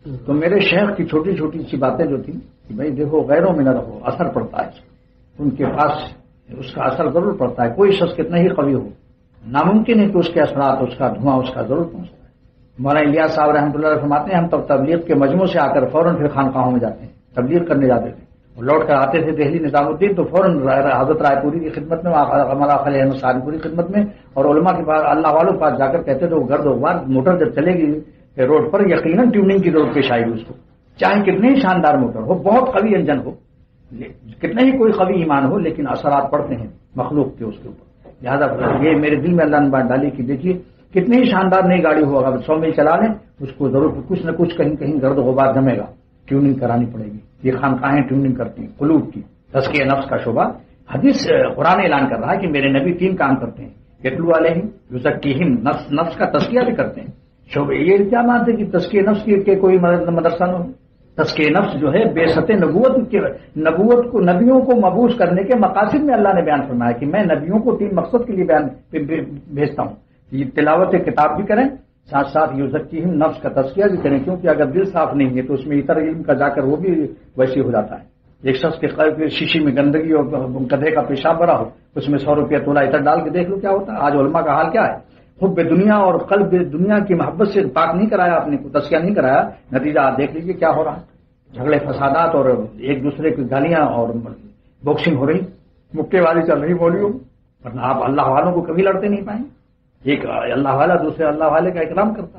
تو میرے شیخ کی چھوٹی چھوٹی سی باتیں جو تھیں کہ بھائی دیکھو غیروں میں نہ رہو، اثر پڑتا ہے، ان کے پاس اس کا اثر ضرور پڑتا ہے، کوئی شخص کتنا ہی قوی ہو ناممکن ہے کہ اس کے اثرات، اس کا دھواں اس کا ضرور پہنچتا ہے۔ مولانا الیاس صاحب رحمۃ اللہ علیہ فرماتے ہیں ہم تب تبلیغ کے مجموع سے آ کر فوراً پھر خانقاہوں میں جاتے ہیں، تبلیغ کرنے جاتے تھے، لوٹ کر آتے تھے دہلی نظام الدین تو فوراً حضرت رائے پوری کی خدمت میں، ہمارا خلیل احمد صاحب پوری خدمت میں، اور علماء کے پاس اللہ والوں کے پاس جا کر کہتے تھے وہ گرد و غبار موٹر جب چلے گی روڈ پر یقیناً ٹیوننگ کی ضرورت پیش آئے گی اس کو، چاہے کتنے ہی شاندار موٹر ہو، بہت قوی انجن ہو، کتنے ہی کوئی قوی ایمان ہو، لیکن اثرات پڑتے ہیں مخلوق کے اس کے اوپر۔ لہٰذا یہ میرے دل میں اللہ نے بات ڈالی کہ دیکھیے کتنی ہی شاندار نئی گاڑی ہو، اگر 100 میل چلا لیں اس کو ضرور کچھ نہ کچھ کہیں کہیں گرد و غبار جمے گا، ٹیوننگ کرانی پڑے گی۔ یہ خانقاہیں ٹیوننگ کرتی ہیں قلوب کی، تزکیہ نفس کا شعبہ۔ حدیث قرآن اعلان کر رہا ہے کہ میرے نبی 3 کام کرتے ہیں، یتلو علیہم یزکیہم، نفس کا تزکیہ بھی کرتے ہیں۔ شعبہ یہ کیا مانتے کہ تزکیہ نفس کے کوئی مدرسہ نہ ہو؟ تزکیہ نفس جو ہے بیست نبوت کو، نبیوں کو مبعوث کرنے کے مقاصد میں اللہ نے بیان فرمایا کہ میں نبیوں کو 3 مقصد کے لیے بھیجتا ہوں، یہ تلاوت کتاب بھی کریں، ساتھ ساتھ یزکیہم، نفس کا تزکیہ بھی کریں، کیونکہ اگر دل صاف نہیں ہے تو اس میں اتر علم کا جا کر وہ بھی ویسے ہو جاتا ہے۔ ایک شخص کے قلب میں شیشی میں گندگی اور گدھے کا پیشاب بھرا ہو، اس میں 100 روپیہ تولہ اتر ڈال کے دیکھ لو کیا ہوتا ہے۔ آج علماء کا حال کیا ہے؟ حب دنیا اور قلب دنیا کی محبت سے پاک نہیں کرایا، اپنے کو تزکیہ نہیں کرایا، نتیجہ آپ دیکھ لیجیے کیا ہو رہا ہے، جھگڑے فسادات اور ایک دوسرے کی گالیاں اور باکسنگ ہو رہی، مکے والی چل رہی بولیوں، ورنہ آپ اللہ والوں کو کبھی لڑتے نہیں پائیں۔ ایک اللہ والا دوسرے اللہ والے کا اکرام کرتا ہے۔